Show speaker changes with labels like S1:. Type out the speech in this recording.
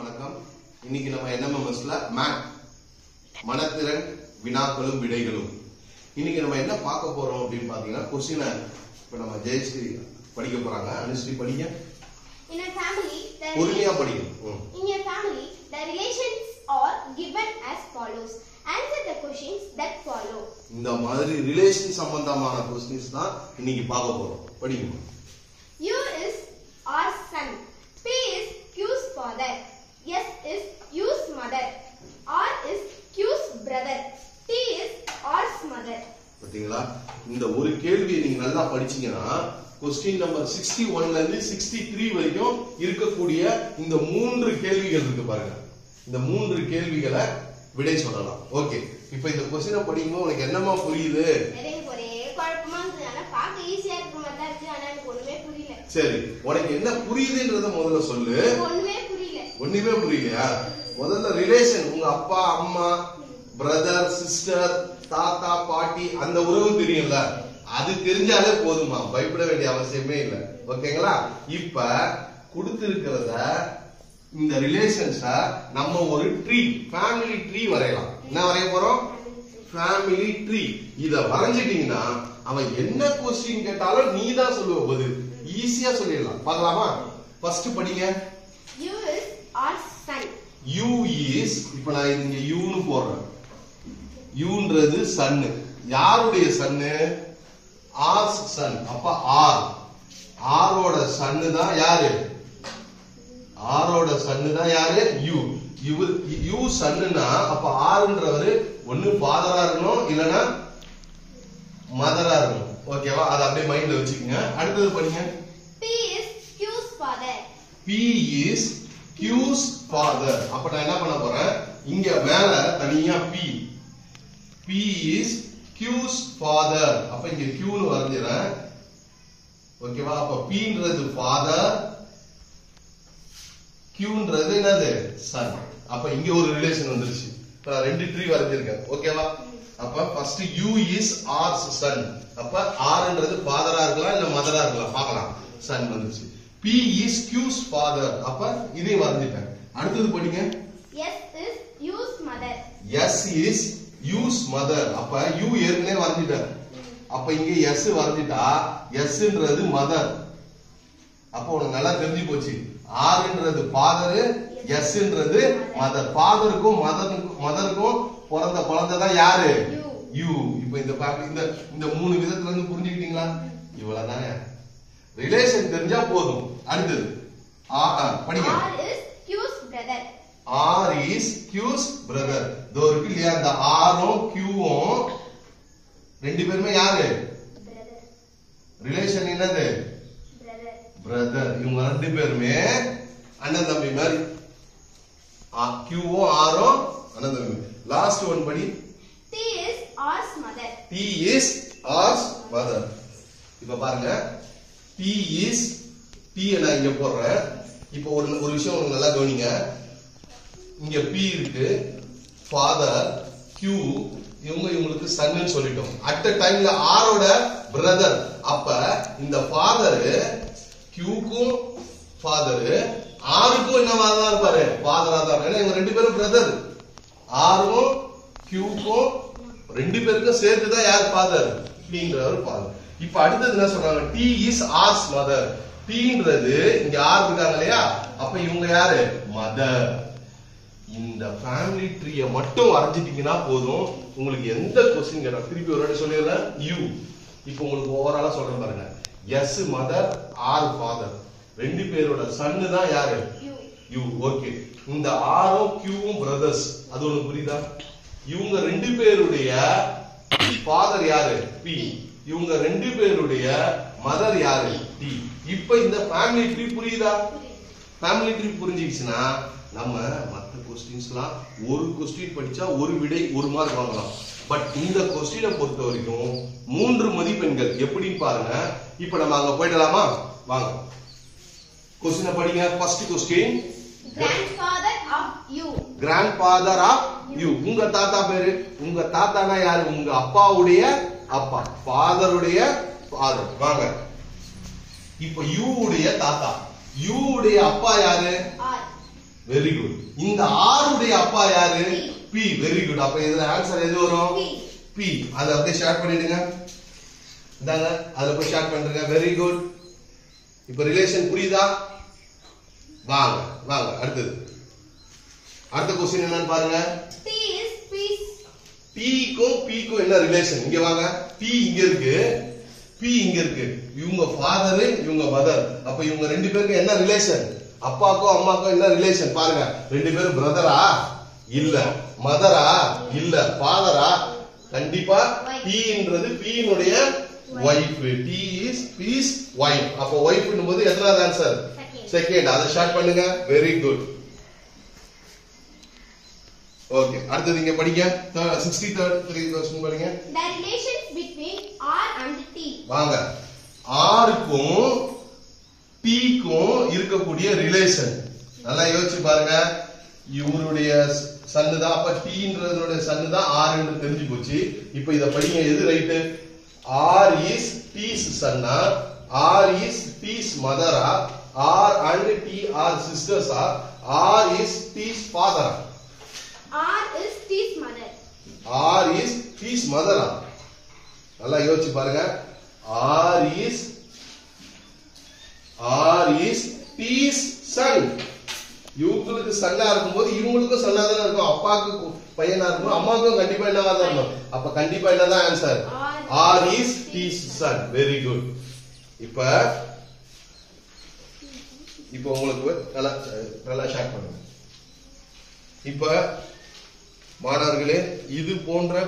S1: வணக்கம். இன்னைக்கு நம்ம NMMSல மேத் மனத்திறன் வினாக்களும் விடைகளும். இன்னைக்கு நம்ம என்ன பார்க்க போறோம் அப்படின்னு பாத்தீங்கன்னா क्वेश्चन இப்ப நம்ம ஜெயஸ்ரீ படிக்க போறாங்க. அனுஸ்ரீ படிங்க.
S2: In a family,
S1: பொறுமையா படிங்க.
S2: In a family, the relations are given as follows. Answer the questions that follow.
S1: இந்த மாதிரி ரிலேஷன் சம்பந்தமான क्वेश्चंस தான் இன்னைக்கு பார்க்க போறோம். படிங்க.
S2: U is our son. P is Q's father. S is U's mother. R is Q's brother. T is R's mother.
S1: பாத்தீங்களா? இந்த ஒரு கேள்வியை நீங்க நல்லா படிச்சீங்கன்னா क्वेश्चन நம்பர் 61 ல இருந்து 63 வரைக்கும் இருக்கக்கூடிய இந்த மூன்று கேள்விகள் இருக்கு பாருங்க. இந்த மூன்று கேள்விகளை விடை சொல்லலாம். ஓகே. இப்போ இந்த क्वेश्चन படிக்கும்போது உங்களுக்கு என்னமா புரியுது?
S2: எனக்கு ஒரே குழப்பமா இருக்கு. ஆனா பார்க்க ஈஸியா இருக்க மாதிரி தான் இருக்கு. ஆனா எனக்கு ஒண்ணுமே புரியல.
S1: சரி, உனக்கு என்ன புரியுதுன்றத முதல்ல சொல்லு.
S2: ஒண்ணுமே புரியல.
S1: ஒண்ணுமே புரியலையா? முதல்ல ரிலேஷன், உங்க அப்பா அம்மா பிரதர் சிஸ்டர் தாத்தா பாட்டி அந்த உறவு தெரியும்ல, அது தெரிஞ்சாலே போதுமா, பயப்பட வேண்டிய அவசியமே இல்லை. ஓகேங்களா? இப்ப கொடுத்திருக்கிறத இந்த ரிலேஷன்ஸ நம்ம ஒரு ட்ரீ, ஃபேமிலி ட்ரீ வரையலாம். என்ன வரைய போறோம்? Family tree. இத வரைஞ்சிட்டீங்கன்னா அவன் என்ன क्वेश्चन கேட்டாலும் நீ தான் சொல்லுவ பதில். ஈஸியா சொல்லிடலாம். பார்க்கலாமா? ஃபர்ஸ்ட் படிங்க.
S2: U is our son.
S1: U is, இப்ப நான் இங்க U னு போடுறேன். Uன்றது சன். யாருடைய சன்? R's son. அப்ப R. R ஓட சன் தான் யாரு? R ஓட சன் தான் யாரு? U. U சன்னுனா அப்ப Rன்றவரு ஒண்ணு ஃபாதரா இருக்கணும், இல்லனா மதரா இருக்கணும். ஓகேவா? அத அப்படியே மைண்ட்ல வச்சுக்கங்க. அடுத்து படிங்க.
S2: P is Q's father.
S1: P is Q's father. அப்ப நான் என்ன பண்ண போறேன்? இங்க மேல தனியா P. P is Q's father. அப்ப இங்க Q னு வரைஞ்சறேன். ஓகேவா? அப்ப Pன்றது father, Qன்றது என்னது? son. அப்ப இங்க ஒரு ரிலேஷன் வந்துருச்சு. இப்ப நான் ரெண்டு ட்ரீ வரைஞ்சிருக்கேன். ஓகேவா? அப்ப first U is R's son. அப்ப Rன்றது ஃபாதரா இருக்கலாம் இல்ல மதரா இருக்கலாம். பார்க்கலாம். son வந்துருச்சு. P is Q's father. அப்ப இதே வரைஞ்சிட்டேன். அடுத்து படிங்க.
S2: S is U's mother.
S1: S is U's mother. அப்ப U ஏற்கனவே வரைஞ்சிட்டேன். அப்ப இங்க S வரைஞ்சிட்டா Sன்றது மதர். அப்ப உனக்கு நல்லா தெரிஞ்சு போச்சு. Rன்றது ஃபாதர், Sன்றது மதர். ஃபாதருக்கும் மதருக்கும் பிறந்த குழந்தை தான் யாரு? U. இப்போ இந்த மூணு விதத்துல இருந்து புரிஞ்சுக்கிட்டீங்களா? இவ்வளவுதானே. ரிலேஷன் தெரிஞ்சா போதும். அடுத்தது படிங்க.
S2: R is Q's brother.
S1: R is Q's brother. தோ இருக்கு இல்லையா? இந்த Rம் Qம் ரெண்டு பேருமே யாரு?
S2: Brother.
S1: ரிலேஷன் என்னது?
S2: Brother.
S1: பிரதர். இவங்க ரெண்டு பேருமே அண்ணன் தம்பி மாதிரி. Qம் Rம் அண்ணன் தம்பி. லாஸ்ட் ஒன் படி.
S2: T is R's mother.
S1: T is R's mother. இப்ப பாருங்க. T is T நான் இங்க போடுறேன். இப்போ ஒரு விஷயம் உங்களுக்கு நல்லா கவனிங்க. இங்க P இருக்கு, ஃபாதர், Q, இவங்களுக்கு சன்னு சொல்லிட்டோம். அட் டைம்ல ஆரோட பிரதர். அப்ப இந்த ஃபாதர் Qக்கும் ஃபாதர், ஆருக்கும் என்னவா தான் இருப்பாரு? ஃபாதரா தான். ஏன்னா இவங்க ரெண்டு பேரும் பிரதர். ஆரும் Qக்கும் ரெண்டு பேருக்கும் சேர்த்து தான் யார் ஃபாதர்? Pன்றவர் ஃபாதர். இப்ப அடுத்தது என்ன சொல்றாங்க? T is R's mother. Tன்றது இங்க R இருக்காங்க இல்லையா? அப்ப இவங்க யாரு? மதர். இந்த ஃபேமிலி ட்ரீய மட்டும் வரைஞ்சிட்டீங்கன்னா போதும். உங்களுக்கு எந்த क्वेश्चन கேட்டா திருப்பி ஒரு வாட்டி சொல்லிடுறேன். U. இப்போ உங்களுக்கு ஓவராலா சொல்றேன் பாருங்க. S mother, R father. ரெண்டு பேரோட சன் தான் யாரு? U. ஓகே. இந்த Rம் Qம் பிரதர்ஸ். அது உங்களுக்கு புரியுதா? இவங்க ரெண்டு பேருடைய ஃபாதர் யாரு? P. இவங்க ரெண்டு பேருடைய மதர் யாரு? T. இப்போ இந்த ஃபேமிலி ட்ரீ புரியுதா? ஃபேமிலி ட்ரீ புரிஞ்சிடுச்சுன்னா நம்ம மற்ற क्वेश्चंसலாம் ஒரு क्वेश्चन படிச்சா ஒரு விடை ஒரு மார்க் வாங்கலாம். பட் இந்த क्वेश्चனை பொறுத்த வரைக்கும் 3 மதிப்பெண்கள். எப்படின்னு பாருங்க. இப்போ நம்ம அங்க போய்டலாமா? வாங்க. क्वेश्चனை படிங்க. First question.
S2: Grandfather of you.
S1: Grandfather of you. உங்க தாத்தா பேரு? உங்க தாத்தானா யாரு? உங்க அப்பாவுடைய அப்பா. ஃபாதருடைய ஃபாதர். வாங்க. இப்போ U உடைய தாத்தா. U உடைய அப்பா யாரு?
S2: R.
S1: Very good. இந்த ஆர் உடைய அப்பா யாரு? பி. Very good. அப்ப இதுல ஆன்சர் எது வரும்? பி. அதை அப்படியே ஷேர் பண்ணிடுங்க. இந்தாங்க, அதுல போய் ஷேர் பண்றீங்க. Very good. இப்ப ரிலேஷன் புரியுதா? வாங்க வாங்க அடுத்தது. அடுத்த क्वेश्चन என்னன்னு பாருங்க.
S2: T is peace.
S1: T க்கும் P க்கும் என்ன ரிலேஷன்? இங்க வாங்க. T இங்க இருக்கு, P இங்க இருக்கு. இவங்க ஃாதர், இவங்க மதர். அப்ப இவங்க ரெண்டு பேருக்கு என்ன ரிலேஷன்? அப்பாக்கும் அம்மாக்கும் என்ன ரிலேஷன் பாருங்க. ரெண்டு பேரும் பிரதரா? இல்ல. மதரா? இல்ல. ஃாதரா? கண்டிப்பா T ன்றது P னுடைய wife. T is P's wife. அப்ப வைஃப் னும்போது எத்தனாவது ஆன்சர்? செகண்ட். அதை ஷார்ட் பண்ணுங்க. Very good. ஓகே, அடுத்து இங்க படிங்க. 63rd क्वेश्चन படிங்க.
S2: The relations between R and T.
S1: வாங்க. R க்கும் T க்கும் இருக்கக்கூடிய ரிலேஷன் நல்லா யோசிச்சு பாருங்க. இவருடைய சன்னு தான், அப்ப T ன்றதோட சன்னு தான் R ன்னு தெரிஞ்சு போச்சு. இப்போ இத படிங்க. எது right? R is T's chana, R is T's Mathura, R and T are sisters, R is T's father.
S2: R is T's mother.
S1: R is T's mother. நல்லா யோசிச்சு பாருங்க. R is T's son. இவங்களுக்கு சன்னா இருக்கும்போது இவங்களுக்கும் சன்னா தானே இருக்கும். அப்பாவுக்கு பையனா இருக்கும், அம்மாவுக்கும் கண்டிப்பா என்னவா தான் இருக்கும். அப்ப கண்டிப்பா என்னதான் answer? R is T's son. Very good. இப்ப உங்களுக்கு நல்லா ஷேர் பண்ணுங்க. இப்ப மாணவர்களே, இது போன்ற